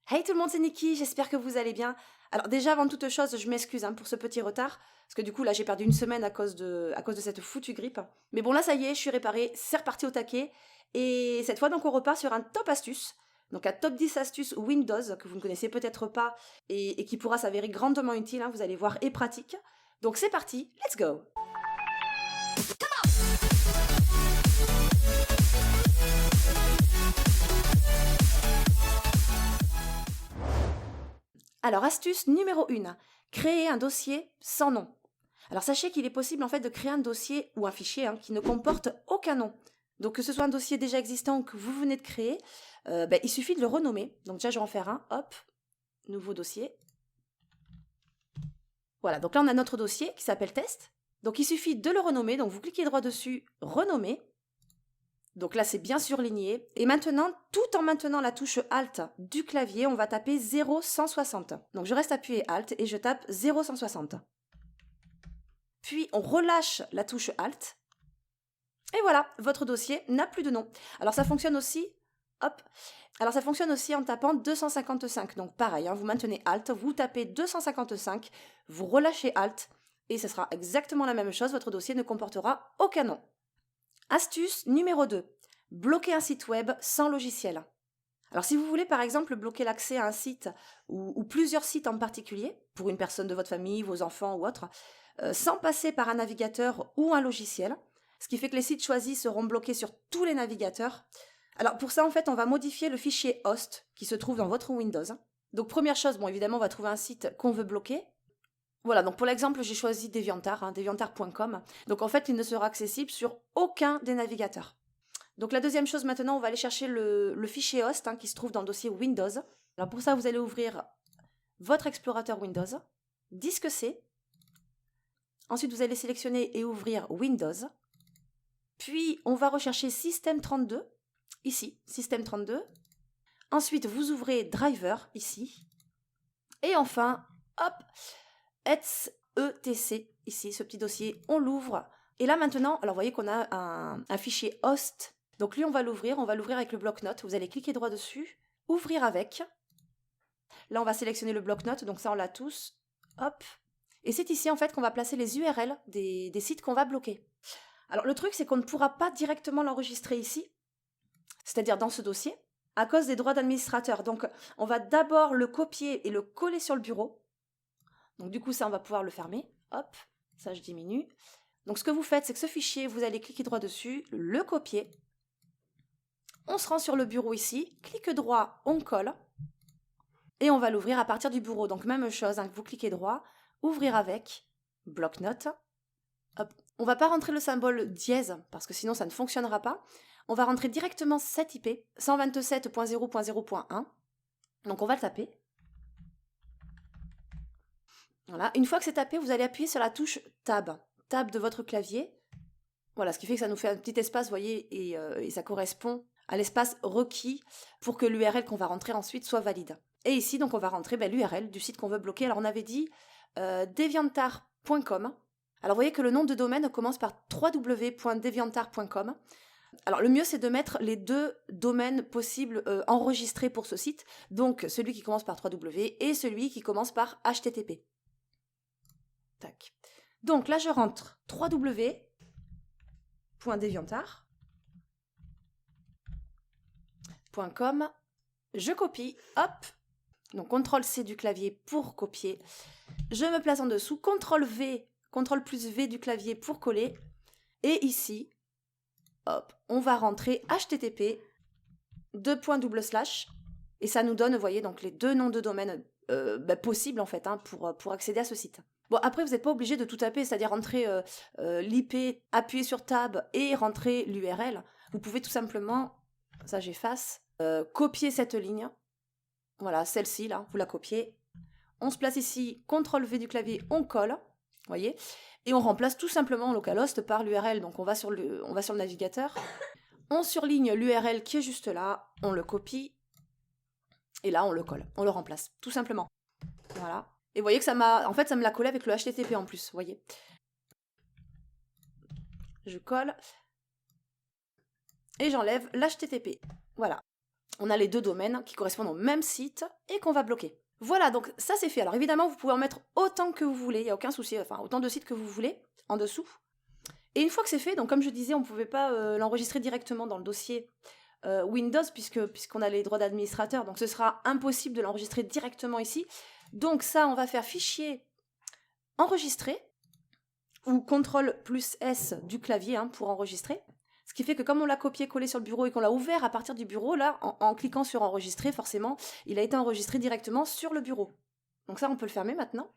Hey tout le monde, c'est Niki, j'espère que vous allez bien. Alors déjà, avant toute chose, je m'excuse pour ce petit retard, parce que du coup là j'ai perdu une semaine à cause de cette foutue grippe. Mais bon là ça y est, je suis réparée, c'est reparti au taquet. Et cette fois donc on repart sur un top astuce. Donc un top 10 astuces Windows que vous ne connaissez peut-être pas et qui pourra s'avérer grandement utile, vous allez voir, et pratique. Donc c'est parti, let's go. Alors astuce numéro 1, créer un dossier sans nom. Alors sachez qu'il est possible en fait de créer un dossier ou un fichier qui ne comporte aucun nom. Donc que ce soit un dossier déjà existant ou que vous venez de créer, il suffit de le renommer. Donc déjà je vais en faire un, hop, nouveau dossier. Voilà, donc là on a notre dossier qui s'appelle test. Donc il suffit de le renommer, donc vous cliquez droit dessus, renommer. Donc là c'est bien surligné. Et maintenant, tout en maintenant la touche Alt du clavier, on va taper 0160. Donc je reste appuyé Alt et je tape 0160. Puis on relâche la touche Alt. Et voilà, votre dossier n'a plus de nom. Alors ça fonctionne aussi, hop, alors ça fonctionne aussi en tapant 255. Donc pareil, vous maintenez Alt, vous tapez 255, vous relâchez Alt, et ce sera exactement la même chose, votre dossier ne comportera aucun nom. Astuce numéro 2, bloquer un site web sans logiciel. Alors si vous voulez par exemple bloquer l'accès à un site ou plusieurs sites en particulier, pour une personne de votre famille, vos enfants ou autre, sans passer par un navigateur ou un logiciel, ce qui fait que les sites choisis seront bloqués sur tous les navigateurs. Alors pour ça en fait on va modifier le fichier host qui se trouve dans votre Windows. Donc première chose, bon évidemment on va trouver un site qu'on veut bloquer. Voilà, donc pour l'exemple j'ai choisi DeviantArt, deviantart.com. Donc en fait il ne sera accessible sur aucun des navigateurs. Donc la deuxième chose maintenant, on va aller chercher le fichier host qui se trouve dans le dossier Windows. Alors pour ça, vous allez ouvrir votre explorateur Windows, disque C. Ensuite, vous allez sélectionner et ouvrir Windows. Puis, on va rechercher System32, ici, System32. Ensuite, vous ouvrez Driver, ici. Et enfin, hop, etc, ici, ce petit dossier, on l'ouvre. Et là maintenant, alors vous voyez qu'on a un fichier host. Donc lui, on va l'ouvrir avec le bloc-notes. Vous allez cliquer droit dessus, ouvrir avec. Là, on va sélectionner le bloc-notes, donc ça, on l'a tous. Hop. Et c'est ici, en fait, qu'on va placer les URL des sites qu'on va bloquer. Alors, le truc, c'est qu'on ne pourra pas directement l'enregistrer ici, c'est-à-dire dans ce dossier, à cause des droits d'administrateur. Donc, on va d'abord le copier et le coller sur le bureau. Donc, du coup, ça, on va pouvoir le fermer. Hop, ça, je diminue. Donc, ce que vous faites, c'est que ce fichier, vous allez cliquer droit dessus, le copier. On se rend sur le bureau ici, clic droit, on colle. Et on va l'ouvrir à partir du bureau. Donc même chose, vous cliquez droit, ouvrir avec, bloc-notes. Hop. On va pas rentrer le symbole dièse, parce que sinon ça ne fonctionnera pas. On va rentrer directement cette IP, 127.0.0.1. Donc on va le taper. Voilà. Une fois que c'est tapé, vous allez appuyer sur la touche Tab. Tab de votre clavier. Voilà, ce qui fait que ça nous fait un petit espace, vous voyez, et ça correspond à l'espace requis pour que l'URL qu'on va rentrer ensuite soit valide. Et ici, donc, on va rentrer l'URL du site qu'on veut bloquer. Alors, on avait dit deviantart.com. Alors, vous voyez que le nom de domaine commence par www.deviantart.com. Alors, le mieux, c'est de mettre les deux domaines possibles enregistrés pour ce site. Donc, celui qui commence par www et celui qui commence par http. Tac. Donc, là, je rentre www.deviantart.com. Je copie, hop. Donc, CTRL-C du clavier pour copier. Je me place en dessous, CTRL-V, CTRL+V du clavier pour coller. Et ici, hop, on va rentrer http, et ça nous donne, vous voyez, donc les deux noms de domaine possibles, en fait, pour accéder à ce site. Bon, après, vous n'êtes pas obligé de tout taper, c'est-à-dire rentrer l'IP, appuyer sur Tab et rentrer l'URL. Vous pouvez tout simplement, ça j'efface, copier cette ligne. Voilà, celle-ci, là, vous la copiez. On se place ici, CTRL-V du clavier, on colle, voyez, et on remplace tout simplement localhost par l'URL. Donc on va sur le navigateur, on surligne l'URL qui est juste là, on le copie, et là on le colle, on le remplace, tout simplement. Voilà. Et vous voyez que ça me l'a collé avec le HTTP en plus, vous voyez. Je colle, et j'enlève l'HTTP. Voilà. on a les deux domaines qui correspondent au même site et qu'on va bloquer. Voilà, donc ça c'est fait. Alors évidemment, vous pouvez en mettre autant que vous voulez, il n'y a aucun souci, enfin autant de sites que vous voulez en dessous. Et une fois que c'est fait, donc comme je disais, on ne pouvait pas l'enregistrer directement dans le dossier Windows puisqu'on a les droits d'administrateur, donc ce sera impossible de l'enregistrer directement ici. Donc ça, on va faire fichier enregistrer ou CTRL+S du clavier pour enregistrer. Ce qui fait que comme on l'a copié-collé sur le bureau et qu'on l'a ouvert à partir du bureau, là, en cliquant sur enregistrer, forcément, il a été enregistré directement sur le bureau. Donc ça, on peut le fermer maintenant.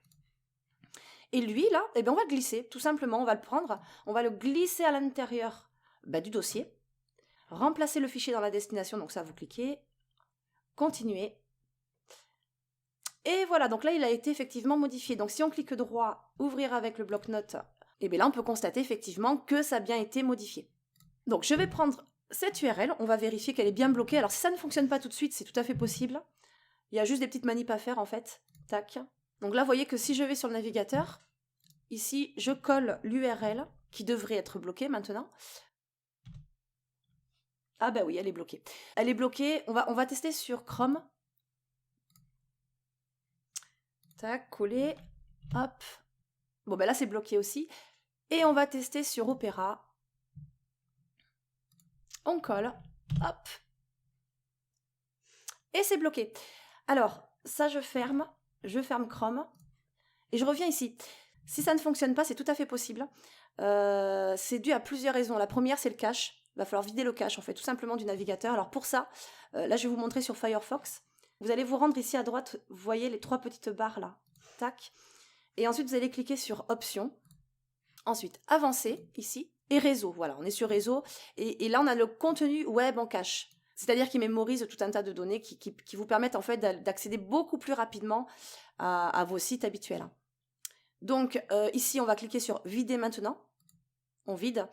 Et lui, là, eh bien, on va le glisser, tout simplement, on va le prendre, on va le glisser à l'intérieur du dossier, remplacer le fichier dans la destination, donc ça, vous cliquez, continuer. Et voilà, donc là, il a été effectivement modifié. Donc si on clique droit, ouvrir avec le bloc-notes, et bien là, on peut constater effectivement que ça a bien été modifié. Donc je vais prendre cette URL, on va vérifier qu'elle est bien bloquée. Alors si ça ne fonctionne pas tout de suite, c'est tout à fait possible. Il y a juste des petites manips à faire en fait. Tac. Donc là, vous voyez que si je vais sur le navigateur, ici, je colle l'URL qui devrait être bloquée maintenant. Ah ben oui, elle est bloquée. Elle est bloquée, on va tester sur Chrome. Tac, coller, hop. Bon ben là, c'est bloqué aussi. Et on va tester sur Opera. On colle, hop, et c'est bloqué. Alors, ça je ferme Chrome, et je reviens ici. Si ça ne fonctionne pas, c'est tout à fait possible. C'est dû à plusieurs raisons. La première, c'est le cache. Il va falloir vider le cache, en fait, tout simplement du navigateur. Alors pour ça, là je vais vous montrer sur Firefox. Vous allez vous rendre ici à droite, vous voyez les trois petites barres là, tac. Et ensuite, vous allez cliquer sur Options. Ensuite, Avancer, ici. Et réseau, voilà, on est sur réseau. Et là, on a le contenu web en cache. C'est-à-dire qu'il mémorise tout un tas de données qui vous permettent en fait d'accéder beaucoup plus rapidement à vos sites habituels. Donc ici, on va cliquer sur Vider maintenant. On vide.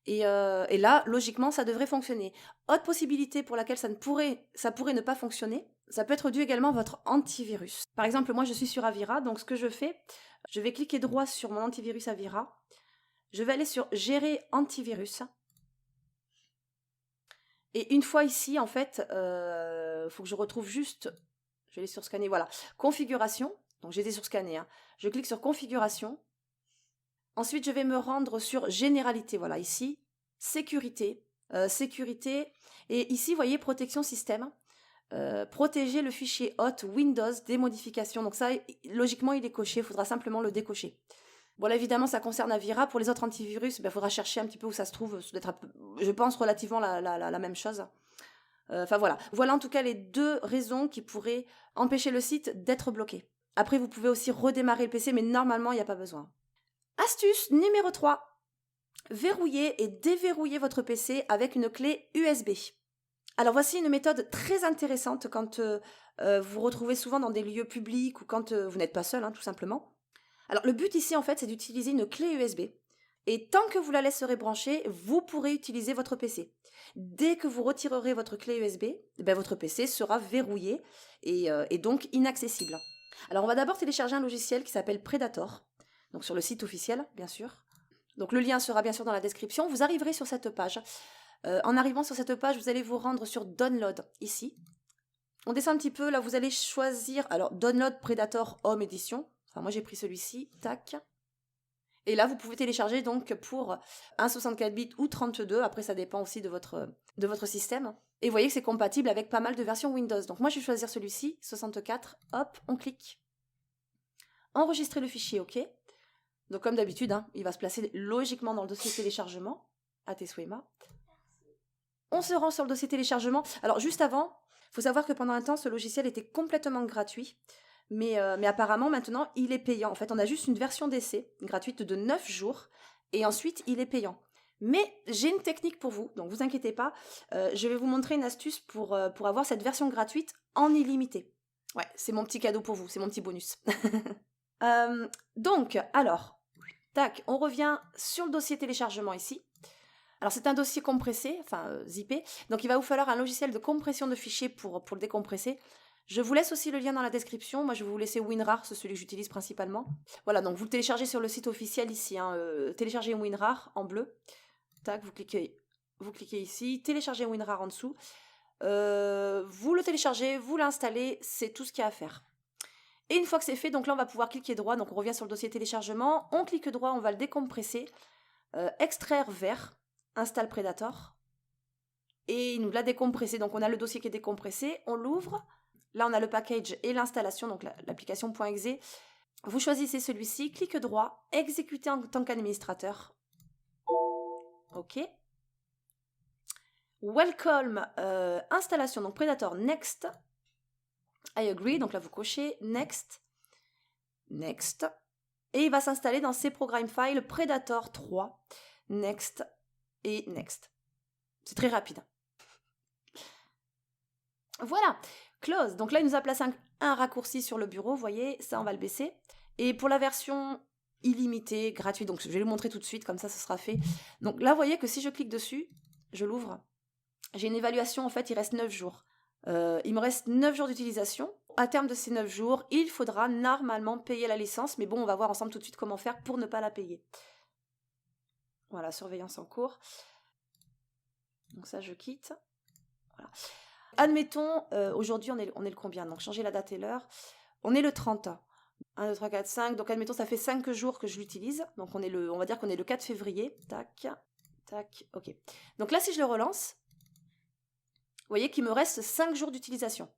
Et là, logiquement, ça devrait fonctionner. Autre possibilité pour laquelle ça pourrait ne pas fonctionner, ça peut être dû également à votre antivirus. Par exemple, moi, je suis sur Avira, donc ce que je fais, je vais cliquer droit sur mon antivirus Avira. Je vais aller sur Gérer antivirus. Et une fois ici, en fait, faut que je retrouve juste, je vais aller sur Scanner, voilà, Configuration. Donc j'étais sur Scanner. Je clique sur Configuration. Ensuite, je vais me rendre sur Généralité, voilà, ici, Sécurité, Sécurité. Et ici, vous voyez, Protection Système. Protéger le fichier hôte Windows des modifications. Donc ça, logiquement, il est coché, il faudra simplement le décocher. Bon, là, évidemment, ça concerne Avira. Pour les autres antivirus, il faudra chercher un petit peu où ça se trouve. Ça doit être, je pense, relativement la même chose. Enfin, voilà. Voilà, en tout cas, les deux raisons qui pourraient empêcher le site d'être bloqué. Après, vous pouvez aussi redémarrer le PC, mais normalement, il n'y a pas besoin. Astuce numéro 3. Verrouiller et déverrouiller votre PC avec une clé USB. Alors, voici une méthode très intéressante quand vous vous retrouvez souvent dans des lieux publics ou quand vous n'êtes pas seul, tout simplement. Alors le but ici en fait c'est d'utiliser une clé USB et tant que vous la laisserez brancher, vous pourrez utiliser votre PC. Dès que vous retirerez votre clé USB, votre PC sera verrouillé et donc inaccessible. Alors on va d'abord télécharger un logiciel qui s'appelle Predator, donc sur le site officiel bien sûr. Donc le lien sera bien sûr dans la description, vous arriverez sur cette page. En arrivant sur cette page, vous allez vous rendre sur Download ici. On descend un petit peu, là vous allez choisir, alors Download Predator Home Edition. Enfin, moi j'ai pris celui-ci, tac. Et là, vous pouvez télécharger donc pour un 64 bits ou 32, après ça dépend aussi de votre système. Et vous voyez que c'est compatible avec pas mal de versions Windows. Donc moi je vais choisir celui-ci, 64, hop, on clique. Enregistrer le fichier, ok. Donc comme d'habitude, il va se placer logiquement dans le dossier téléchargement, à tes souhaits. On se rend sur le dossier téléchargement. Alors juste avant, il faut savoir que pendant un temps, ce logiciel était complètement gratuit. Mais apparemment, maintenant, il est payant. En fait, on a juste une version d'essai gratuite de 9 jours. Et ensuite, il est payant. Mais j'ai une technique pour vous, donc vous inquiétez pas. Je vais vous montrer une astuce pour avoir cette version gratuite en illimité. Ouais, c'est mon petit cadeau pour vous, c'est mon petit bonus. Donc, alors, tac, on revient sur le dossier téléchargement ici. Alors, c'est un dossier compressé, enfin zippé. Donc, il va vous falloir un logiciel de compression de fichiers pour le décompresser. Je vous laisse aussi le lien dans la description. Moi, je vais vous laisser WinRAR, c'est celui que j'utilise principalement. Voilà, donc vous le téléchargez sur le site officiel ici. Téléchargez WinRAR en bleu. Tac, vous cliquez ici. Téléchargez WinRAR en dessous. vous le téléchargez, vous l'installez, c'est tout ce qu'il y a à faire. Et une fois que c'est fait, donc là on va pouvoir cliquer droit, donc on revient sur le dossier téléchargement, on clique droit, on va le décompresser, extraire vers, install Predator, et il nous l'a décompressé, donc on a le dossier qui est décompressé, on l'ouvre, là on a le package et l'installation, donc l'application .exe, vous choisissez celui-ci, clic droit, exécuter en tant qu'administrateur, ok. Welcome, installation, donc Predator, next, I agree, donc là vous cochez, next, next, et il va s'installer dans ces programmes files Predator 3, next et next. C'est très rapide. Voilà, close, donc là il nous a placé un raccourci sur le bureau, vous voyez, ça on va le baisser, et pour la version illimitée, gratuite, donc je vais le montrer tout de suite, comme ça ce sera fait. Donc là vous voyez que si je clique dessus, je l'ouvre, j'ai une évaluation, en fait, il reste 9 jours. Il me reste 9 jours d'utilisation. À terme de ces 9 jours, il faudra normalement payer la licence, mais bon, on va voir ensemble tout de suite comment faire pour ne pas la payer. Voilà, surveillance en cours. Donc ça, je quitte. Voilà. Admettons, aujourd'hui, on est le combien? Donc, changer la date et l'heure. On est le 30. 1, 2, 3, 4, 5. Donc, admettons, ça fait 5 jours que je l'utilise. Donc, on va dire qu'on est le 4 février. Tac, tac, ok. Donc là, si je le relance, vous voyez qu'il me reste 5 jours d'utilisation.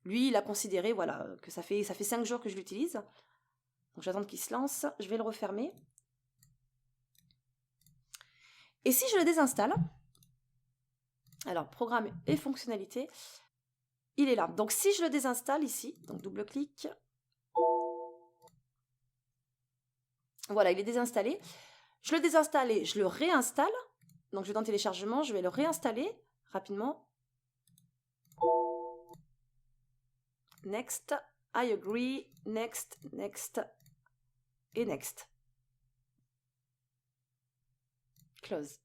Lui, il a considéré, voilà, que ça fait 5 jours que je l'utilise. Donc j'attends qu'il se lance. Je vais le refermer. Et si je le désinstalle, alors programme et fonctionnalités, il est là. Donc si je le désinstalle ici, donc double-clic, voilà, il est désinstallé. Je le désinstalle et je le réinstalle. Donc je vais dans téléchargement, je vais le réinstaller rapidement. Next, I agree, next, next, et next. Close.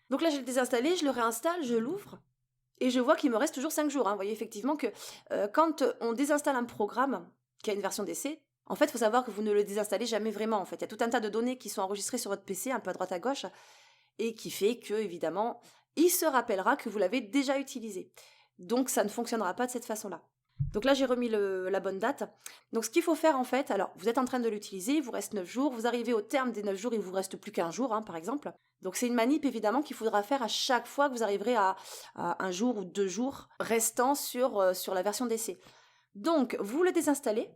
Donc là, je l'ai désinstallé, je le réinstalle, je l'ouvre, et je vois qu'il me reste toujours 5 jours. Vous voyez effectivement que quand on désinstalle un programme qui a une version d'essai, en fait, il faut savoir que vous ne le désinstallez jamais vraiment. En fait, il y a tout un tas de données qui sont enregistrées sur votre PC, un peu à droite à gauche, et qui fait que, évidemment, il se rappellera que vous l'avez déjà utilisé. Donc, ça ne fonctionnera pas de cette façon-là. Donc là, j'ai remis la bonne date. Donc ce qu'il faut faire en fait, alors vous êtes en train de l'utiliser, il vous reste 9 jours, vous arrivez au terme des 9 jours, il vous reste plus qu'un jour, par exemple. Donc c'est une manip évidemment qu'il faudra faire à chaque fois que vous arriverez à 1 jour ou 2 jours restant sur la version d'essai. Donc vous le désinstallez.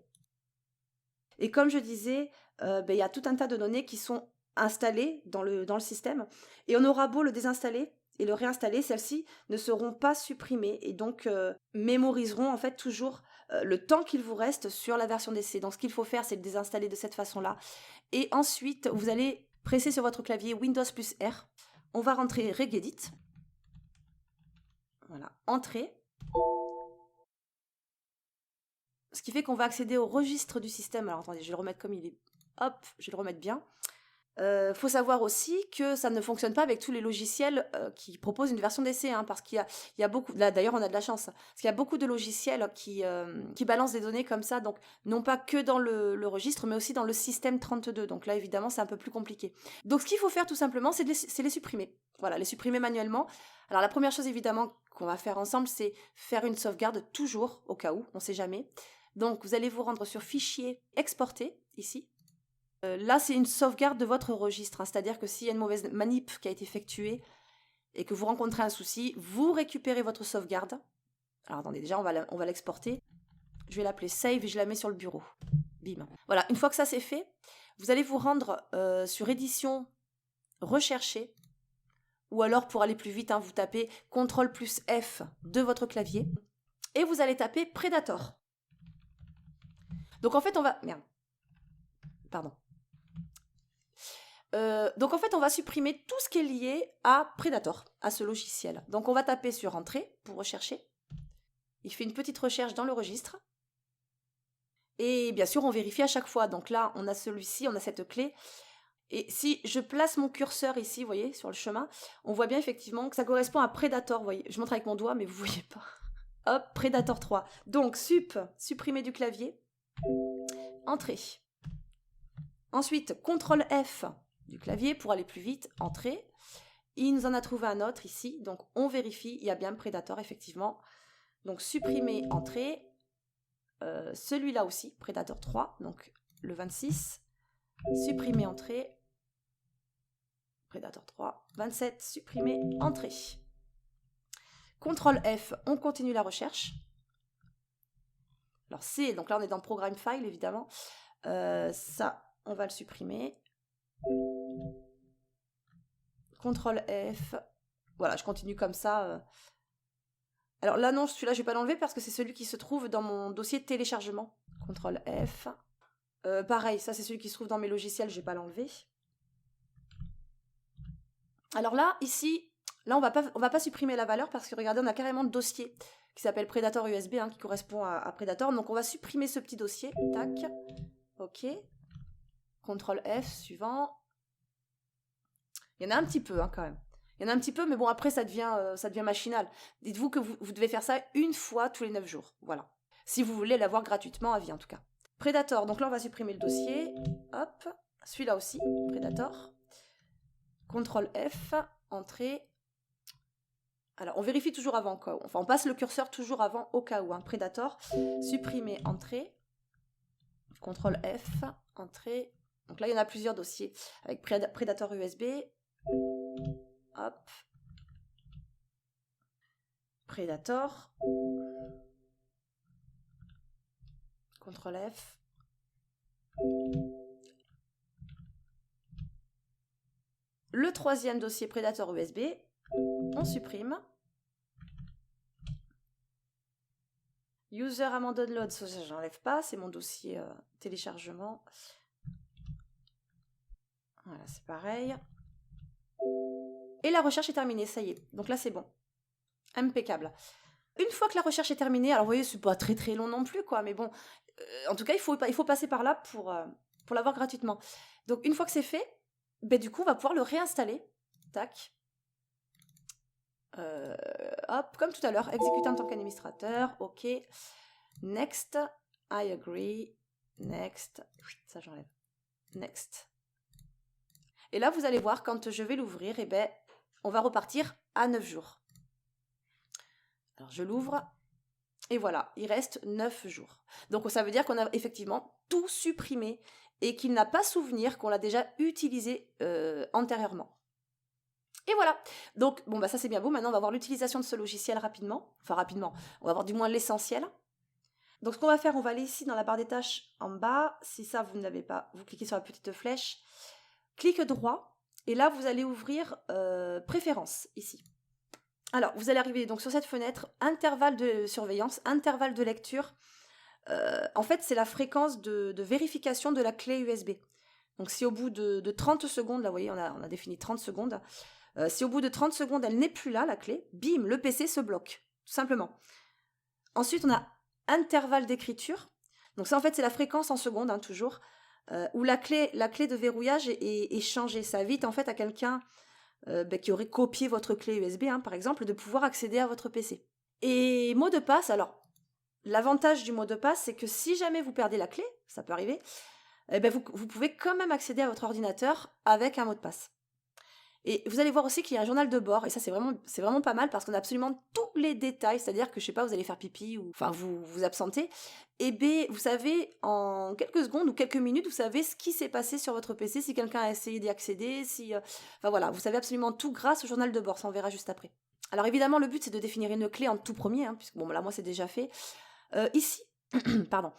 Et comme je disais, il y a tout un tas de données qui sont installées dans le système. Et on aura beau le désinstaller et le réinstaller, celles-ci ne seront pas supprimées et donc mémoriseront en fait toujours le temps qu'il vous reste sur la version d'essai. Donc ce qu'il faut faire, c'est le désinstaller de cette façon-là. Et ensuite, vous allez presser sur votre clavier Windows plus R. On va rentrer Regedit. Voilà, Entrée. Ce qui fait qu'on va accéder au registre du système. Alors attendez, je vais le remettre comme il est. Hop, je vais le remettre bien. Faut savoir aussi que ça ne fonctionne pas avec tous les logiciels qui proposent une version d'essai, parce qu'il y a beaucoup, là d'ailleurs on a de la chance, parce qu'il y a beaucoup de logiciels qui balancent des données comme ça, donc non pas que dans le registre, mais aussi dans le système 32, donc là évidemment c'est un peu plus compliqué. Donc ce qu'il faut faire tout simplement, c'est les supprimer, voilà, les supprimer manuellement. Alors la première chose évidemment qu'on va faire ensemble, c'est faire une sauvegarde toujours, au cas où, on ne sait jamais. Donc vous allez vous rendre sur Fichier, Exporter, ici. Là, c'est une sauvegarde de votre registre, c'est-à-dire que s'il y a une mauvaise manip qui a été effectuée et que vous rencontrez un souci, vous récupérez votre sauvegarde. Alors attendez, déjà on va l'exporter. Je vais l'appeler Save et je la mets sur le bureau. Bim. Voilà, une fois que ça c'est fait, vous allez vous rendre sur Édition, Rechercher, ou alors pour aller plus vite, vous tapez CTRL plus F de votre clavier et vous allez taper Predator. Donc en fait, on va... Merde. Pardon. Donc en fait, on va supprimer tout ce qui est lié à Predator, à ce logiciel. Donc on va taper sur Entrée pour rechercher. Il fait une petite recherche dans le registre. Et bien sûr, on vérifie à chaque fois. Donc là, on a celui-ci, on a cette clé. Et si je place mon curseur ici, vous voyez, sur le chemin, on voit bien effectivement que ça correspond à Predator. Vous voyez, je montre avec mon doigt, mais vous ne voyez pas. Hop, Predator 3. Donc supprimer du clavier. Entrée. Ensuite, CTRL F du clavier pour aller plus vite, Entrée. il nous en a trouvé un autre ici, donc on vérifie, il y a bien Predator effectivement. Donc supprimer entrée, celui-là aussi, Predator 3, donc le 26, supprimer entrée, Predator 3, 27, supprimer entrée. CTRL F, on continue la recherche. Alors C, donc là on est dans le programme file évidemment, ça on va le supprimer. CTRL F, voilà je continue comme ça. Alors là non, celui-là je vais pas l'enlever parce que c'est celui qui se trouve dans mon dossier de téléchargement. CTRL F. Pareil, ça c'est celui qui se trouve dans mes logiciels, je vais pas l'enlever. Alors là, ici, là on va pas supprimer la valeur parce que regardez, on a carrément le dossier qui s'appelle Predator USB, hein, qui correspond à Predator. Donc on va supprimer ce petit dossier. Tac. Ok. CTRL F, suivant. Il y en a un petit peu hein, quand même. Il y en a un petit peu, mais bon, après, ça devient machinal. Dites-vous que vous devez faire ça une fois tous les 9 jours. Voilà. Si vous voulez l'avoir gratuitement à vie, en tout cas. Predator, donc là, on va supprimer le dossier. Hop. Celui-là aussi, Predator. CTRL F, entrée. Alors, on vérifie toujours avant, quoi. Enfin, on passe le curseur toujours avant, au cas où. Hein. Predator, supprimer, entrée. CTRL F, entrée. Donc là, il y en a plusieurs dossiers avec Predator USB. Hop. Predator. CTRL F. Le troisième dossier Predator USB, on supprime. User amend download, ça j'enlève pas, c'est mon dossier téléchargement. Voilà, c'est pareil. Et la recherche est terminée, ça y est. Donc là, c'est bon. Impeccable. Une fois que la recherche est terminée, alors vous voyez, c'est pas très très long non plus, quoi, mais bon, en tout cas, il faut passer par là pour l'avoir gratuitement. Donc une fois que c'est fait, ben, du coup, on va pouvoir le réinstaller. Tac. Hop, comme tout à l'heure, exécuter en tant qu'administrateur, ok. Next, I agree. Next, ça j'enlève. Next. Et là, vous allez voir, quand je vais l'ouvrir, eh ben, on va repartir à 9 jours. Alors, je l'ouvre. Et voilà, il reste 9 jours. Donc, ça veut dire qu'on a effectivement tout supprimé et qu'il n'a pas souvenir qu'on l'a déjà utilisé antérieurement. Et voilà. Donc, bon, bah ça c'est bien beau. Maintenant, on va voir l'utilisation de ce logiciel rapidement. Enfin, rapidement. On va voir du moins l'essentiel. Donc, ce qu'on va faire, on va aller ici dans la barre des tâches en bas. Si ça, vous ne l'avez pas, vous cliquez sur la petite flèche. Clic droit. Et là, vous allez ouvrir Préférences, ici. Alors, vous allez arriver donc sur cette fenêtre, intervalle de surveillance, intervalle de lecture. En fait, c'est la fréquence de vérification de la clé USB. Donc, si au bout de 30 secondes, là, vous voyez, on a défini 30 secondes. Si au bout de 30 secondes, elle n'est plus là, la clé, bim, le PC se bloque, tout simplement. Ensuite, on a intervalle d'écriture. Donc ça, en fait, c'est la fréquence en secondes, hein, toujours, où la clé de verrouillage est changée. Ça évite, en fait, à quelqu'un qui aurait copié votre clé USB, hein, par exemple, de pouvoir accéder à votre PC. Et mot de passe, alors, l'avantage du mot de passe, c'est que si jamais vous perdez la clé, ça peut arriver, eh ben vous pouvez quand même accéder à votre ordinateur avec un mot de passe. Et vous allez voir aussi qu'il y a un journal de bord, et ça c'est vraiment pas mal parce qu'on a absolument tous les détails, c'est-à-dire que je sais pas, vous allez faire pipi ou enfin vous absentez, et bien vous savez en quelques secondes ou quelques minutes, vous savez ce qui s'est passé sur votre PC, si quelqu'un a essayé d'y accéder, enfin voilà, vous savez absolument tout grâce au journal de bord, ça on verra juste après. Alors évidemment le but c'est de définir une clé en tout premier, hein, puisque bon là moi c'est déjà fait. Ici, pardon,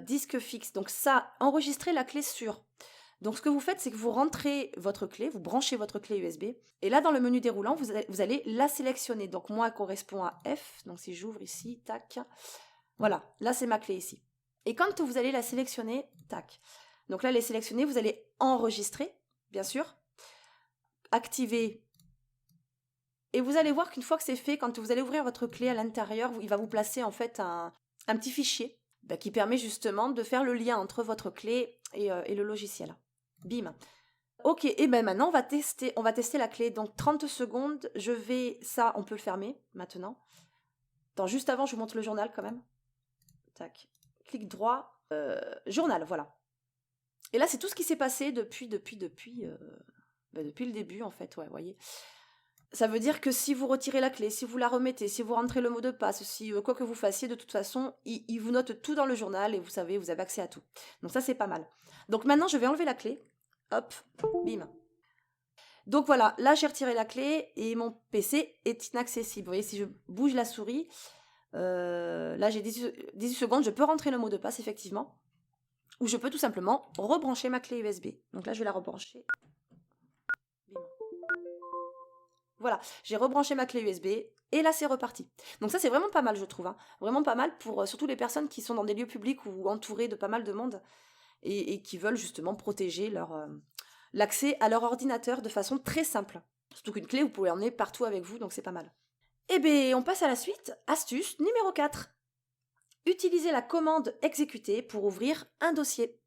disque fixe, donc ça, enregistrer la clé sur. Donc ce que vous faites, c'est que vous rentrez votre clé, vous branchez votre clé USB, et là dans le menu déroulant, vous allez la sélectionner. Donc moi, elle correspond à F, donc si j'ouvre ici, tac, voilà, là c'est ma clé ici. Et quand vous allez la sélectionner, tac, donc là elle est sélectionnée, vous allez enregistrer, bien sûr, activer, et vous allez voir qu'une fois que c'est fait, quand vous allez ouvrir votre clé à l'intérieur, il va vous placer en fait un petit fichier qui permet justement de faire le lien entre votre clé et le logiciel. Bim. Ok, et ben maintenant on va tester la clé. Donc 30 secondes, ça on peut le fermer maintenant. Attends, juste avant je vous montre le journal quand même. Tac, clic droit, journal, voilà. Et là c'est tout ce qui s'est passé depuis le début en fait, ouais, vous voyez. Ça veut dire que si vous retirez la clé, si vous la remettez, si vous rentrez le mot de passe, si quoi que vous fassiez, de toute façon, il vous note tout dans le journal et vous savez, vous avez accès à tout. Donc ça, c'est pas mal. Donc maintenant, je vais enlever la clé. Hop, bim. Donc voilà, là, j'ai retiré la clé et mon PC est inaccessible. Vous voyez, si je bouge la souris, là, j'ai 18 secondes, je peux rentrer le mot de passe, effectivement. Ou je peux tout simplement rebrancher ma clé USB. Donc là, je vais la rebrancher. Bim. Voilà, j'ai rebranché ma clé USB et là c'est reparti. Donc ça c'est vraiment pas mal je trouve, hein. Vraiment pas mal pour surtout les personnes qui sont dans des lieux publics ou entourées de pas mal de monde et qui veulent justement protéger l'accès à leur ordinateur de façon très simple. Surtout qu'une clé vous pouvez l'emmener partout avec vous donc c'est pas mal. Eh bien on passe à la suite, astuce numéro 4. Utilisez la commande exécuter pour ouvrir un dossier.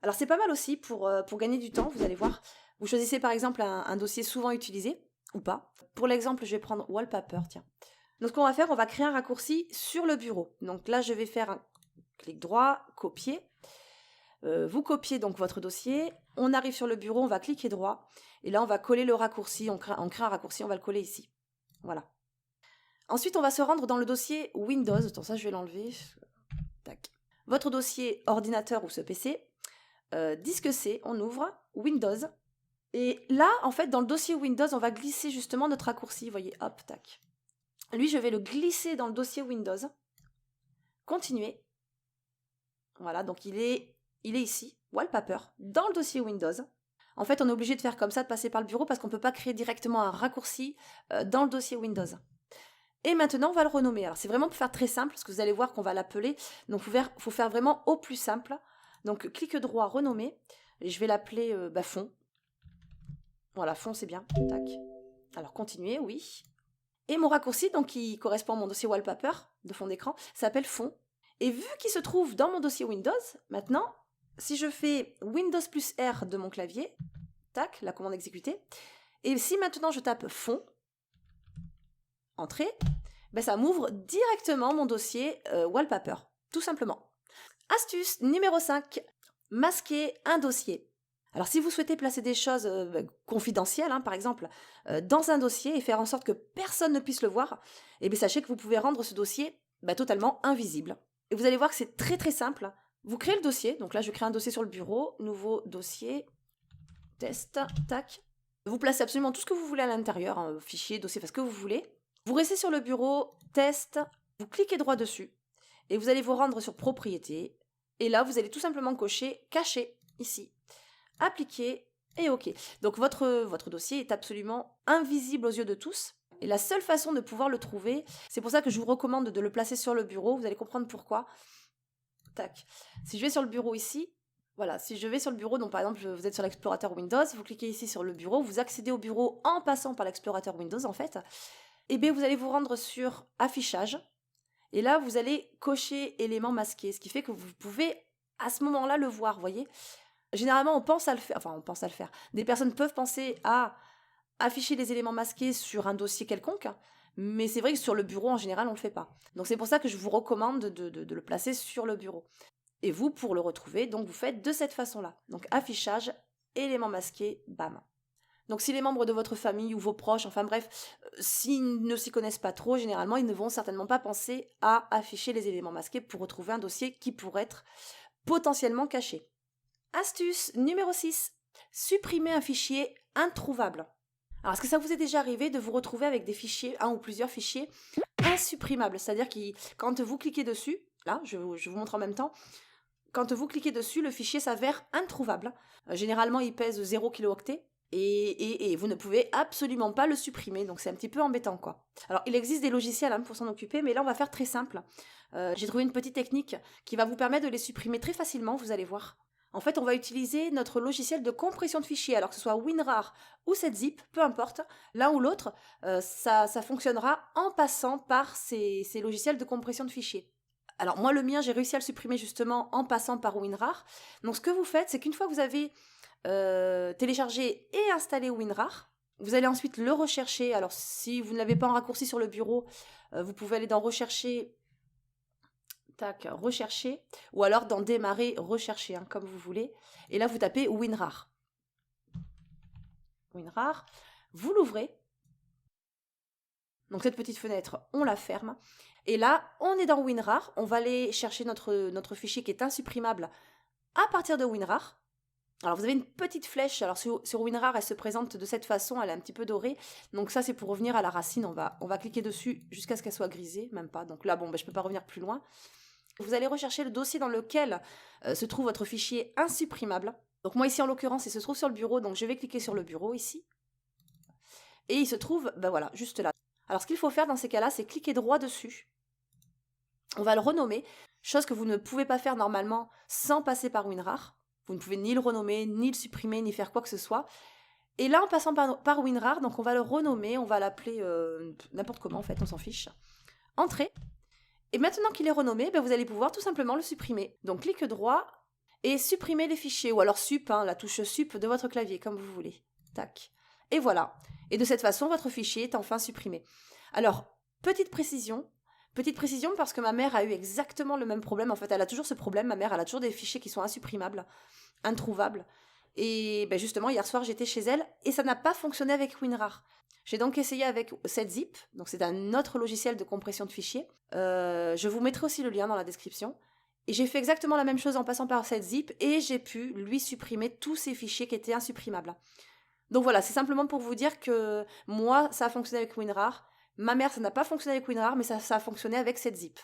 Alors c'est pas mal aussi pour gagner du temps, vous allez voir. Vous choisissez par exemple un dossier souvent utilisé ou pas. Pour l'exemple, je vais prendre Wallpaper, tiens. Donc ce qu'on va faire, on va créer un raccourci sur le bureau. Donc là, je vais faire un clic droit, copier. Vous copiez donc votre dossier. On arrive sur le bureau, on va cliquer droit. Et là, on va coller le raccourci. On crée un raccourci, on va le coller ici. Voilà. Ensuite, on va se rendre dans le dossier Windows. Attends, ça, je vais l'enlever. Tac. Votre dossier ordinateur ou ce PC. Disque C, on ouvre. Windows. Et là, en fait, dans le dossier Windows, on va glisser justement notre raccourci. Vous voyez, hop, tac. Lui, je vais le glisser dans le dossier Windows. Continuer. Voilà, donc il est ici, Wallpaper, dans le dossier Windows. En fait, on est obligé de faire comme ça, de passer par le bureau, parce qu'on ne peut pas créer directement un raccourci dans le dossier Windows. Et maintenant, on va le renommer. Alors, c'est vraiment pour faire très simple, parce que vous allez voir qu'on va l'appeler. Donc, il faut faire vraiment au plus simple. Donc, clic droit, renommer. Et je vais l'appeler fond. Voilà, fond, c'est bien. Tac. Alors, continuer, oui. Et mon raccourci, donc qui correspond à mon dossier Wallpaper de fond d'écran, s'appelle fond. Et vu qu'il se trouve dans mon dossier Windows, maintenant, si je fais Windows plus R de mon clavier, tac, la commande exécutée, et si maintenant je tape fond, entrée, ben ça m'ouvre directement mon dossier Wallpaper, tout simplement. Astuce numéro 5, masquer un dossier. Alors si vous souhaitez placer des choses confidentielles, hein, par exemple, dans un dossier et faire en sorte que personne ne puisse le voir, eh bien, sachez que vous pouvez rendre ce dossier totalement invisible. Et vous allez voir que c'est très très simple. Vous créez le dossier, donc là je crée un dossier sur le bureau, nouveau dossier, test, tac. Vous placez absolument tout ce que vous voulez à l'intérieur, hein, fichier, dossier, enfin ce que vous voulez. Vous restez sur le bureau, test, vous cliquez droit dessus et vous allez vous rendre sur propriété. Et là vous allez tout simplement cocher cacher ici. Appliquer et OK. Donc votre dossier est absolument invisible aux yeux de tous. Et la seule façon de pouvoir le trouver, c'est pour ça que je vous recommande de le placer sur le bureau. Vous allez comprendre pourquoi. Tac. Si je vais sur le bureau ici, voilà, si je vais sur le bureau, donc par exemple vous êtes sur l'explorateur Windows, vous cliquez ici sur le bureau, vous accédez au bureau en passant par l'explorateur Windows en fait. Et bien vous allez vous rendre sur affichage. Et là vous allez cocher éléments masqués, ce qui fait que vous pouvez à ce moment-là le voir, vous voyez. Généralement, on pense à le faire. Des personnes peuvent penser à afficher les éléments masqués sur un dossier quelconque, mais c'est vrai que sur le bureau, en général, on ne le fait pas. Donc c'est pour ça que je vous recommande de le placer sur le bureau. Et vous, pour le retrouver, donc vous faites de cette façon-là. Donc affichage, éléments masqués, bam. Donc si les membres de votre famille ou vos proches, enfin bref, s'ils ne s'y connaissent pas trop, généralement, ils ne vont certainement pas penser à afficher les éléments masqués pour retrouver un dossier qui pourrait être potentiellement caché. Astuce numéro 6. Supprimer un fichier introuvable. Alors, est-ce que ça vous est déjà arrivé de vous retrouver avec des fichiers, un ou plusieurs fichiers insupprimables? C'est-à-dire que quand vous cliquez dessus, là, je vous montre en même temps, quand vous cliquez dessus, le fichier s'avère introuvable. Généralement, il pèse 0 kilooctets et vous ne pouvez absolument pas le supprimer. Donc, c'est un petit peu embêtant, quoi. Alors, il existe des logiciels pour s'en occuper, mais là, on va faire très simple. J'ai trouvé une petite technique qui va vous permettre de les supprimer très facilement, vous allez voir. En fait, on va utiliser notre logiciel de compression de fichiers, alors que ce soit WinRAR ou ZipZip, peu importe, l'un ou l'autre, ça fonctionnera en passant par ces logiciels de compression de fichiers. Alors moi, le mien, j'ai réussi à le supprimer justement en passant par WinRAR. Donc ce que vous faites, c'est qu'une fois que vous avez téléchargé et installé WinRAR, vous allez ensuite le rechercher. Alors si vous ne l'avez pas en raccourci sur le bureau, vous pouvez aller dans rechercher... Tac, rechercher, ou alors dans démarrer, rechercher, comme vous voulez. Et là, vous tapez WinRAR. WinRAR, vous l'ouvrez. Donc cette petite fenêtre, on la ferme. Et là, on est dans WinRAR. On va aller chercher notre fichier qui est insupprimable à partir de WinRAR. Alors vous avez une petite flèche, alors sur WinRAR elle se présente de cette façon, elle est un petit peu dorée, donc ça c'est pour revenir à la racine, on va cliquer dessus jusqu'à ce qu'elle soit grisée, même pas, donc là bon je peux pas revenir plus loin. Vous allez rechercher le dossier dans lequel se trouve votre fichier insupprimable, donc moi ici en l'occurrence il se trouve sur le bureau, donc je vais cliquer sur le bureau ici, et il se trouve, ben voilà, juste là. Alors ce qu'il faut faire dans ces cas-là, c'est cliquer droit dessus, on va le renommer, chose que vous ne pouvez pas faire normalement sans passer par WinRAR. Vous ne pouvez ni le renommer, ni le supprimer, ni faire quoi que ce soit. Et là, en passant par WinRAR, donc on va le renommer, on va l'appeler n'importe comment, en fait, on s'en fiche. Entrée. Et maintenant qu'il est renommé, ben, vous allez pouvoir tout simplement le supprimer. Donc clic droit et supprimer les fichiers, ou alors sup, la touche sup de votre clavier, comme vous voulez. Tac. Et voilà. Et de cette façon, votre fichier est enfin supprimé. Alors, petite précision parce que ma mère a eu exactement le même problème. En fait, elle a toujours ce problème. Ma mère, elle a toujours des fichiers qui sont insupprimables, introuvables. Et ben justement, hier soir, j'étais chez elle et ça n'a pas fonctionné avec WinRAR. J'ai donc essayé avec SetZip. Donc, c'est un autre logiciel de compression de fichiers. Je vous mettrai aussi le lien dans la description. Et j'ai fait exactement la même chose en passant par SetZip et j'ai pu lui supprimer tous ces fichiers qui étaient insupprimables. Donc voilà, c'est simplement pour vous dire que moi, ça a fonctionné avec WinRAR. Ma mère, ça n'a pas fonctionné avec WinRAR, mais ça a fonctionné avec SetZip.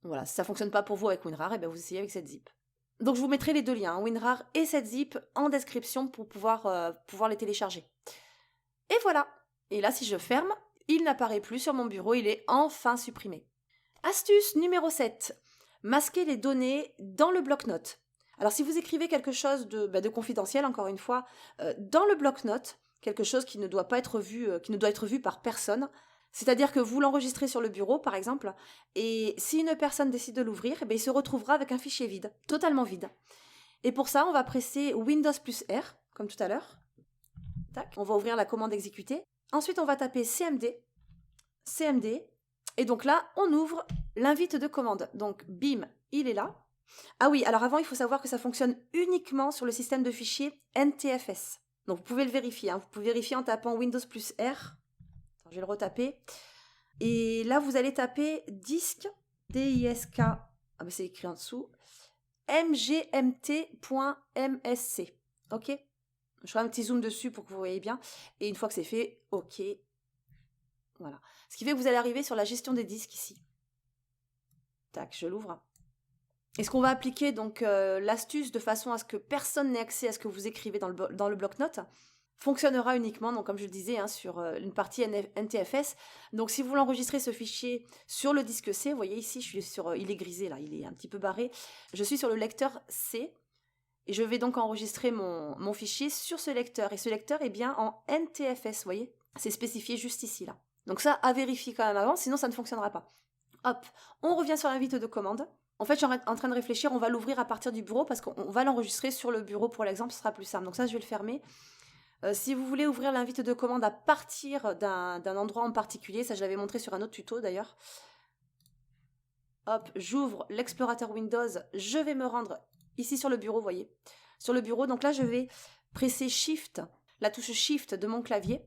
Voilà, si ça ne fonctionne pas pour vous avec WinRAR, et bien vous essayez avec SetZip. Donc je vous mettrai les deux liens, WinRAR et SetZip, en description pour pouvoir les télécharger. Et voilà. Et là, si je ferme, il n'apparaît plus sur mon bureau, il est enfin supprimé. Astuce numéro 7. Masquer les données dans le bloc-notes. Alors si vous écrivez quelque chose de confidentiel, encore une fois, dans le bloc-notes, quelque chose qui ne doit pas être vu, qui ne doit être vu par personne, c'est-à-dire que vous l'enregistrez sur le bureau, par exemple, et si une personne décide de l'ouvrir, il se retrouvera avec un fichier vide, totalement vide. Et pour ça, on va presser Windows plus R, comme tout à l'heure. Tac. On va ouvrir la commande exécuter. Ensuite, on va taper CMD, et donc là, on ouvre l'invite de commande. Donc, bim, il est là. Ah oui, alors avant, il faut savoir que ça fonctionne uniquement sur le système de fichiers NTFS. Donc, vous pouvez le vérifier. Vous pouvez vérifier en tapant Windows plus R. Je vais le retaper. Et là, vous allez taper disque, DISK, c'est écrit en dessous, mgmt.msc. OK? Je ferai un petit zoom dessus pour que vous voyez bien. Et une fois que c'est fait, OK. Voilà. Ce qui fait que vous allez arriver sur la gestion des disques ici. Tac, je l'ouvre. Et ce qu'on va appliquer, donc, l'astuce de façon à ce que personne n'ait accès à ce que vous écrivez dans le bloc-notes, fonctionnera uniquement, donc comme je le disais, sur une partie NTFS. Donc si vous l'enregistrez ce fichier sur le disque C, vous voyez ici, je suis sur, il est grisé là, il est un petit peu barré. Je suis sur le lecteur C et je vais donc enregistrer mon fichier sur ce lecteur. Et ce lecteur est bien en NTFS, vous voyez, c'est spécifié juste ici là. Donc ça, à vérifier quand même avant, sinon ça ne fonctionnera pas. Hop, on revient sur l'invite de commande. En fait, je suis en train de réfléchir, on va l'ouvrir à partir du bureau parce qu'on va l'enregistrer sur le bureau pour l'exemple, ce sera plus simple. Donc ça, je vais le fermer. Si vous voulez ouvrir l'invite de commande à partir d'un endroit en particulier, ça je l'avais montré sur un autre tuto d'ailleurs. Hop, j'ouvre l'explorateur Windows, je vais me rendre ici sur le bureau, vous voyez. Sur le bureau, donc là je vais presser Shift, la touche Shift de mon clavier.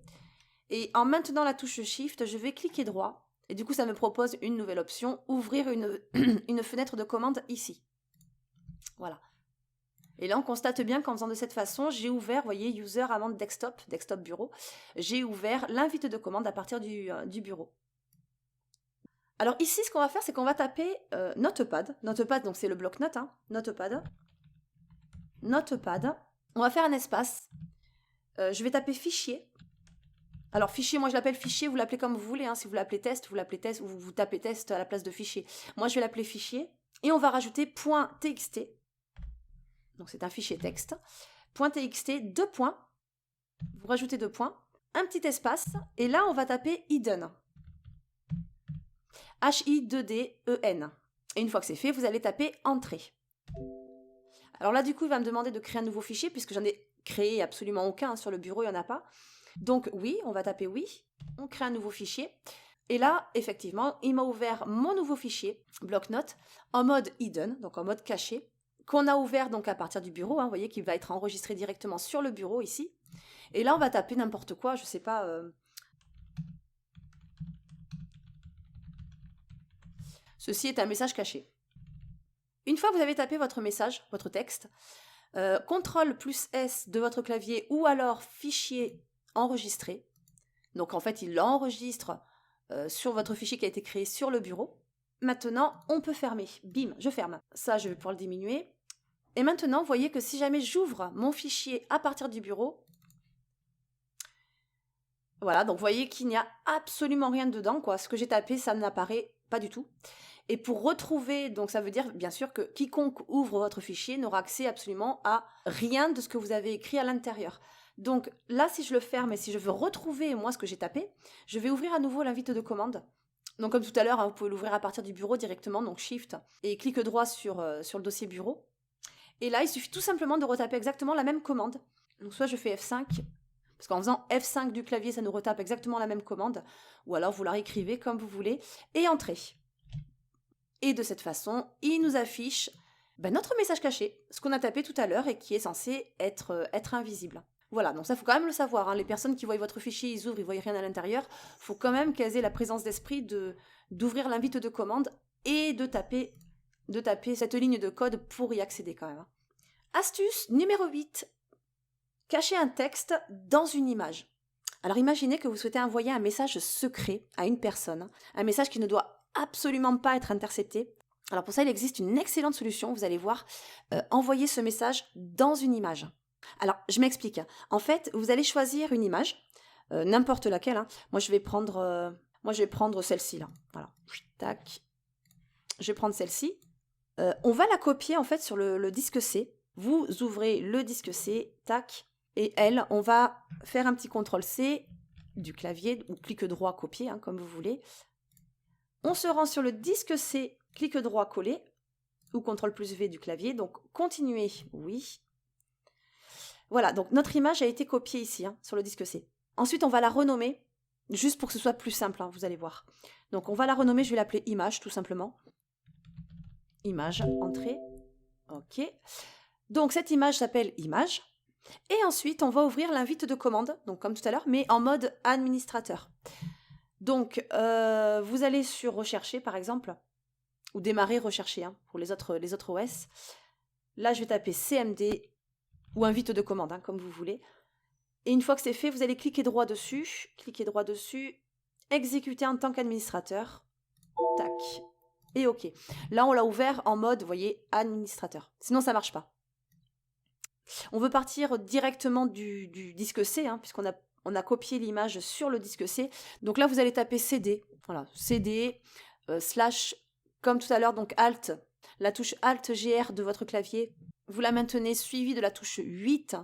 Et en maintenant la touche Shift, je vais cliquer droit. Et du coup, ça me propose une nouvelle option, ouvrir une fenêtre de commande ici. Voilà. Et là, on constate bien qu'en faisant de cette façon, j'ai ouvert, vous voyez, User avant Desktop bureau, j'ai ouvert l'invite de commande à partir du bureau. Alors ici, ce qu'on va faire, c'est qu'on va taper Notepad. Notepad, donc c'est le bloc-notes, Notepad. Notepad. On va faire un espace. Je vais taper fichier. Alors fichier, moi je l'appelle fichier, vous l'appelez comme vous voulez. Si vous l'appelez test, vous l'appelez test, ou vous tapez test à la place de fichier. Moi, je vais l'appeler fichier. Et on va rajouter .txt. Donc c'est un fichier texte, .txt, 2 points, vous rajoutez 2 points, un petit espace, et là on va taper hidden, H-I-2-D-E-N. Et une fois que c'est fait, vous allez taper entrée. Alors là du coup il va me demander de créer un nouveau fichier, puisque j'en ai créé absolument aucun, sur le bureau il n'y en a pas. Donc oui, on va taper oui, on crée un nouveau fichier. Et là, effectivement, il m'a ouvert mon nouveau fichier, bloc-notes, en mode hidden, donc en mode caché, qu'on a ouvert donc à partir du bureau, vous voyez qu'il va être enregistré directement sur le bureau ici. Et là, on va taper n'importe quoi, je sais pas, Ceci est un message caché. Une fois que vous avez tapé votre message, votre texte, CTRL+S de votre clavier ou alors fichier enregistré. Donc en fait, il l'enregistre sur votre fichier qui a été créé sur le bureau. Maintenant, on peut fermer. Bim, je ferme. Ça, je vais pouvoir le diminuer. Et maintenant, vous voyez que si jamais j'ouvre mon fichier à partir du bureau, voilà, donc vous voyez qu'il n'y a absolument rien dedans, quoi. Ce que j'ai tapé, ça n'apparaît pas du tout. Et pour retrouver, donc ça veut dire bien sûr que quiconque ouvre votre fichier n'aura accès absolument à rien de ce que vous avez écrit à l'intérieur. Donc là, si je le ferme et si je veux retrouver moi ce que j'ai tapé, je vais ouvrir à nouveau l'invite de commande. Donc comme tout à l'heure, hein, vous pouvez l'ouvrir à partir du bureau directement, donc Shift et clic droit sur le dossier bureau. Et là, il suffit tout simplement de retaper exactement la même commande. Donc soit je fais F5, parce qu'en faisant F5 du clavier, ça nous retape exactement la même commande, ou alors vous la réécrivez comme vous voulez, et Entrée. Et de cette façon, il nous affiche notre message caché, ce qu'on a tapé tout à l'heure et qui est censé être invisible. Voilà, donc ça, il faut quand même le savoir. Hein. Les personnes qui voient votre fichier, ils ouvrent, ils ne voient rien à l'intérieur. Il faut quand même qu'elles aient la présence d'esprit d'ouvrir l'invite de commande et de taper cette ligne de code pour y accéder quand même. Hein. Astuce numéro 8. Cacher un texte dans une image. Alors imaginez que vous souhaitez envoyer un message secret à une personne, un message qui ne doit absolument pas être intercepté. Alors pour ça, il existe une excellente solution, vous allez voir, envoyer ce message dans une image. Alors, je m'explique. En fait, vous allez choisir une image, n'importe laquelle. Hein. Moi, je vais prendre celle-ci là. Voilà. Tac. Je vais prendre celle-ci. On va la copier en fait sur le disque C. Vous ouvrez le disque C, tac. Et elle, on va faire un petit CTRL-C du clavier, ou clic droit copier, hein, comme vous voulez. On se rend sur le disque C, clic droit coller, ou CTRL+V du clavier. Donc, continuer, oui. Voilà, donc notre image a été copiée ici, hein, sur le disque C. Ensuite, on va la renommer, juste pour que ce soit plus simple, hein, vous allez voir. Donc, on va la renommer, je vais l'appeler image, tout simplement. Image, entrée. OK. Donc, cette image s'appelle image. Et ensuite, on va ouvrir l'invite de commande, donc comme tout à l'heure, mais en mode administrateur. Donc, vous allez sur rechercher, par exemple, ou démarrer rechercher, hein, pour les autres OS. Là, je vais taper CMD ou invite de commande, hein, comme vous voulez. Et une fois que c'est fait, vous allez cliquer droit dessus, exécuter en tant qu'administrateur, tac, et OK. Là, on l'a ouvert en mode, vous voyez, administrateur. Sinon, ça ne marche pas. On veut partir directement du disque C, hein, puisqu'on a copié l'image sur le disque C. Donc là, vous allez taper CD, voilà, CD, slash, comme tout à l'heure, donc Alt, la touche Alt-GR de votre clavier, vous la maintenez suivie de la touche 8,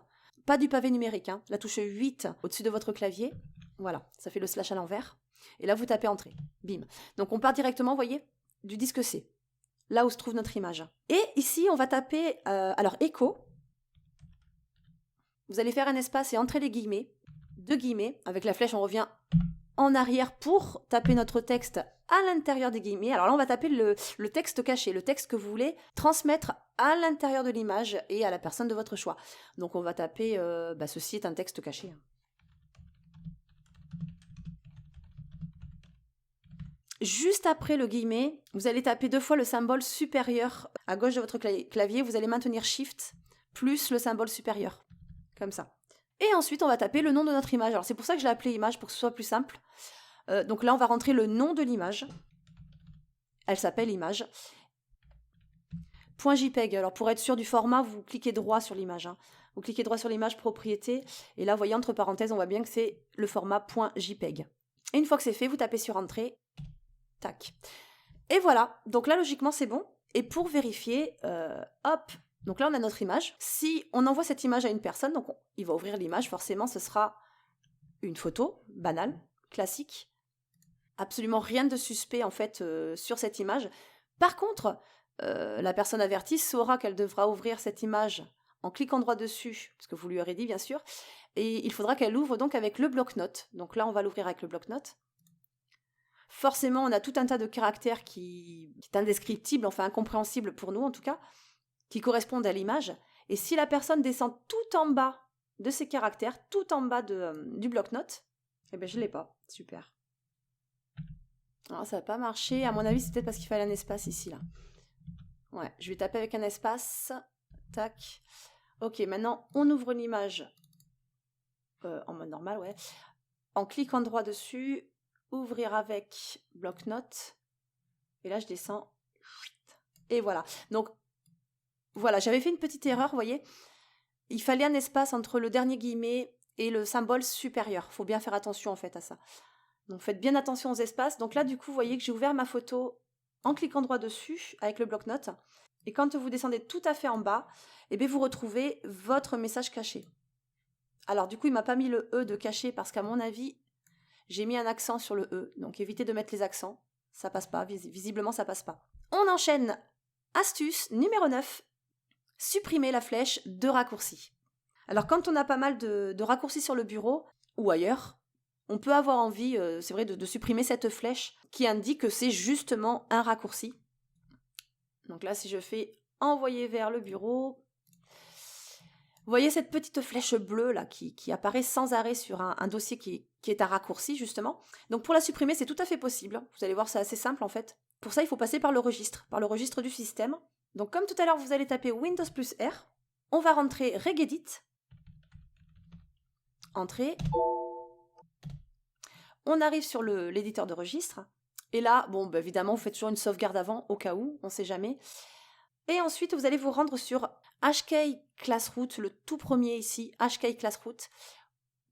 pas du pavé numérique, hein, la touche 8 au-dessus de votre clavier. Voilà, ça fait le slash à l'envers. Et là, vous tapez Entrée. Bim. Donc, on part directement, vous voyez, du disque C, là où se trouve notre image. Et ici, on va taper, alors, écho. Vous allez faire un espace et entrer les guillemets, 2 guillemets. Avec la flèche, on revient en arrière pour taper notre texte à l'intérieur des guillemets. Alors là, on va taper le texte caché, le texte que vous voulez transmettre à l'intérieur de l'image et à la personne de votre choix. Donc on va taper, ceci est un texte caché. Juste après le guillemet, vous allez taper 2 fois le symbole supérieur à gauche de votre clavier. Vous allez maintenir Shift plus le symbole supérieur, comme ça. Et ensuite, on va taper le nom de notre image. Alors c'est pour ça que je l'ai appelé image, pour que ce soit plus simple. Donc là, on va rentrer le nom de l'image. Elle s'appelle image. .jpeg. Alors pour être sûr du format, vous cliquez droit sur l'image. Hein. Vous cliquez droit sur l'image, propriété. Et là, vous voyez, entre parenthèses, on voit bien que c'est le format .jpeg. Et une fois que c'est fait, vous tapez sur Entrée. Tac. Et voilà. Donc là, logiquement, c'est bon. Et pour vérifier, hop. Donc là, on a notre image. Si on envoie cette image à une personne, donc il va ouvrir l'image, forcément, ce sera une photo banale, classique. Absolument rien de suspect, en fait, sur cette image. Par contre, la personne avertie saura qu'elle devra ouvrir cette image en cliquant droit dessus, parce que vous lui aurez dit, bien sûr, et il faudra qu'elle l'ouvre donc avec le bloc-notes. Donc là, on va l'ouvrir avec le bloc-notes. Forcément, on a tout un tas de caractères qui est indescriptible, enfin incompréhensible pour nous, en tout cas, qui correspondent à l'image. Et si la personne descend tout en bas de ces caractères, tout en bas du bloc-notes, eh bien, je ne l'ai pas. Super. Alors, ça n'a pas marché. À mon avis, c'est peut-être parce qu'il fallait un espace ici, là. Ouais, je vais taper avec un espace. Tac. Ok, maintenant, on ouvre l'image en mode normal, ouais. En cliquant droit dessus, ouvrir avec bloc-notes. Et là, je descends. Et voilà. Donc, voilà, j'avais fait une petite erreur, vous voyez. Il fallait un espace entre le dernier guillemet et le symbole supérieur. Il faut bien faire attention, en fait, à ça. Donc, faites bien attention aux espaces. Donc là, du coup, vous voyez que j'ai ouvert ma photo en cliquant droit dessus avec le bloc-notes. Et quand vous descendez tout à fait en bas, eh bien, vous retrouvez votre message caché. Alors, du coup, il ne m'a pas mis le E de caché parce qu'à mon avis, j'ai mis un accent sur le E. Donc, évitez de mettre les accents. Ça passe pas. Visiblement, ça passe pas. On enchaîne. Astuce numéro 9. Supprimer la flèche de raccourci. Alors, quand on a pas mal de raccourcis sur le bureau ou ailleurs, on peut avoir envie, c'est vrai, de supprimer cette flèche qui indique que c'est justement un raccourci. Donc là, si je fais envoyer vers le bureau, vous voyez cette petite flèche bleue là qui apparaît sans arrêt sur un dossier qui est un raccourci justement. Donc pour la supprimer, c'est tout à fait possible. Vous allez voir, c'est assez simple en fait. Pour ça, il faut passer par le registre du système. Donc comme tout à l'heure, vous allez taper Windows plus R. On va rentrer Regedit. Entrée. On arrive sur l'éditeur de registre. Et là, bon, bah, évidemment, vous faites toujours une sauvegarde avant, au cas où, on ne sait jamais. Et ensuite, vous allez vous rendre sur HK Classroot, le tout premier ici, HK Classroot.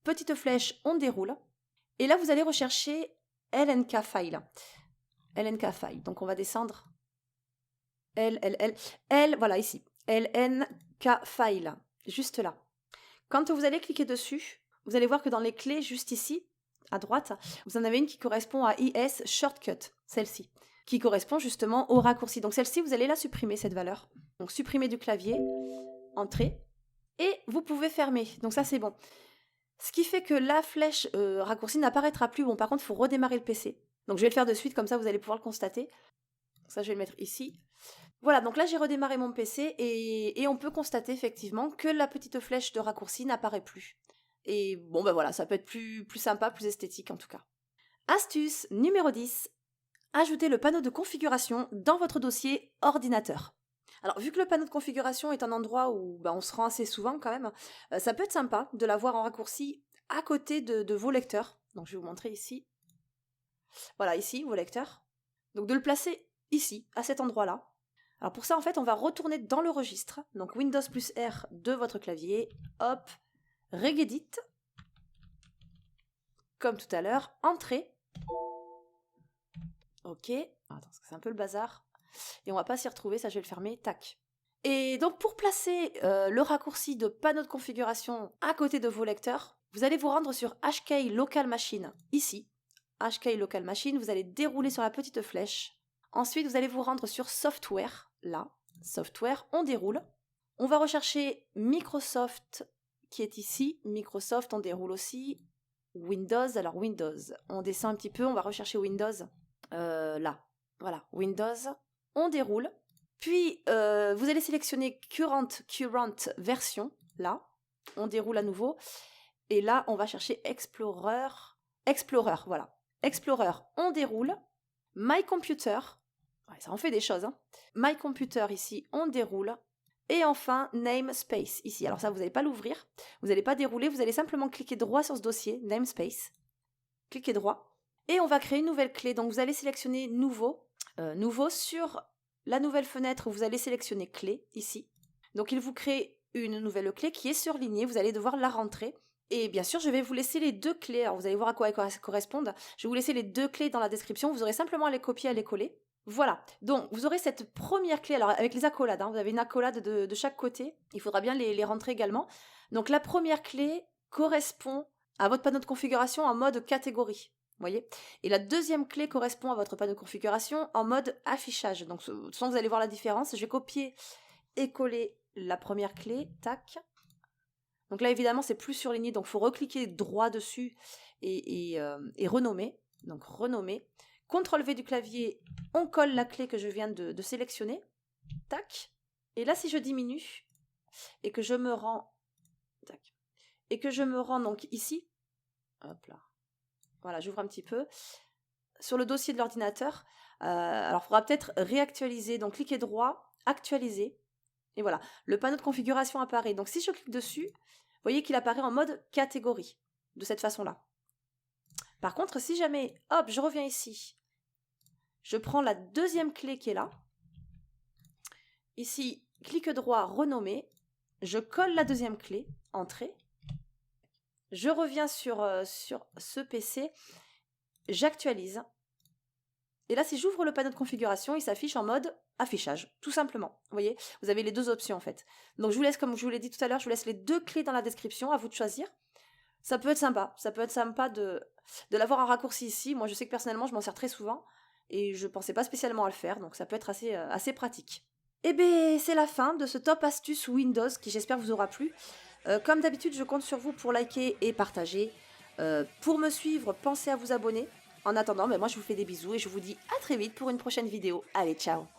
Petite flèche, on déroule. Et là, vous allez rechercher LNK File. LNK File. Donc, on va descendre. Voilà, ici. LNK File. Juste là. Quand vous allez cliquer dessus, vous allez voir que dans les clés, juste ici, à droite, vous en avez une qui correspond à IS Shortcut, celle-ci, qui correspond justement au raccourci. Donc celle-ci, vous allez la supprimer, cette valeur. Donc supprimer du clavier, entrée, et vous pouvez fermer. Donc ça, c'est bon. Ce qui fait que la flèche raccourci n'apparaîtra plus. Bon, par contre, il faut redémarrer le PC. Donc je vais le faire de suite, comme ça, vous allez pouvoir le constater. Donc ça, je vais le mettre ici. Voilà, donc là, j'ai redémarré mon PC et on peut constater effectivement que la petite flèche de raccourci n'apparaît plus. Et bon, ben voilà, ça peut être plus sympa, plus esthétique en tout cas. Astuce numéro 10. Ajoutez le panneau de configuration dans votre dossier ordinateur. Alors, vu que le panneau de configuration est un endroit où on se rend assez souvent quand même, ça peut être sympa de l'avoir en raccourci à côté de vos lecteurs. Donc, je vais vous montrer ici. Voilà, ici, vos lecteurs. Donc, de le placer ici, à cet endroit-là. Alors, pour ça, en fait, on va retourner dans le registre. Donc, Windows plus R de votre clavier. Hop, Regedit. Comme tout à l'heure, entrée. Ok. Attends, c'est un peu le bazar. Et on va pas s'y retrouver, ça je vais le fermer. Tac. Et donc pour placer le raccourci de panneau de configuration à côté de vos lecteurs, vous allez vous rendre sur HK Local Machine, ici. HK Local Machine, vous allez dérouler sur la petite flèche. Ensuite, vous allez vous rendre sur Software, là. Software, on déroule. On va rechercher Microsoft qui est ici. Microsoft, on déroule aussi. Windows, alors Windows, on descend un petit peu, on va rechercher Windows, là, voilà, Windows, on déroule, puis vous allez sélectionner Current version, là, on déroule à nouveau, et là, on va chercher Explorer, voilà, Explorer, on déroule, My Computer, ouais, ça en fait des choses, hein. My Computer ici, on déroule, et enfin, Namespace, ici. Alors ça, vous n'allez pas l'ouvrir, vous n'allez pas dérouler, vous allez simplement cliquer droit sur ce dossier, Namespace, cliquez droit, et on va créer une nouvelle clé. Donc vous allez sélectionner Nouveau, Nouveau sur la nouvelle fenêtre, vous allez sélectionner Clé, ici. Donc il vous crée une nouvelle clé qui est surlignée, vous allez devoir la rentrer. Et bien sûr, je vais vous laisser les deux clés, alors vous allez voir à quoi elles correspondent. Je vais vous laisser les deux clés dans la description, vous aurez simplement à les copier, à les coller. Voilà, donc vous aurez cette première clé, alors avec les accolades, hein, vous avez une accolade de chaque côté, il faudra bien les rentrer également. Donc la première clé correspond à votre panneau de configuration en mode catégorie, voyez. Et la deuxième clé correspond à votre panneau de configuration en mode affichage. Donc sans vous allez voir la différence, je vais copier et coller la première clé, tac. Donc là évidemment c'est plus surligné, donc il faut recliquer droit dessus et renommer, donc renommer. CTRL V du clavier, on colle la clé que je viens de sélectionner. Tac. Et là, si je diminue et que je me rends... Tac. Et que je me rends donc ici. Hop là. Voilà, j'ouvre un petit peu. sur le dossier de l'ordinateur. Alors, il faudra peut-être réactualiser. Donc, cliquez droit, actualiser. Et voilà, le panneau de configuration apparaît. Donc, si je clique dessus, vous voyez qu'il apparaît en mode catégorie, de cette façon-là. Par contre, si jamais, hop, je reviens ici, je prends la deuxième clé qui est là. Ici, clic droit, renommer. Je colle la deuxième clé, entrée. Je reviens sur ce PC, j'actualise. Et là, si j'ouvre le panneau de configuration, il s'affiche en mode affichage, tout simplement. Vous voyez, vous avez les deux options en fait. Donc je vous laisse, comme je vous l'ai dit tout à l'heure, je vous laisse les deux clés dans la description, à vous de choisir. Ça peut être sympa de l'avoir en raccourci ici. Moi, je sais que personnellement, je m'en sers très souvent et je pensais pas spécialement à le faire, donc ça peut être assez pratique. Et bien, c'est la fin de ce top astuce Windows qui, j'espère, vous aura plu. Comme d'habitude, je compte sur vous pour liker et partager. Pour me suivre, pensez à vous abonner. En attendant, moi je vous fais des bisous et je vous dis à très vite pour une prochaine vidéo. Allez, ciao!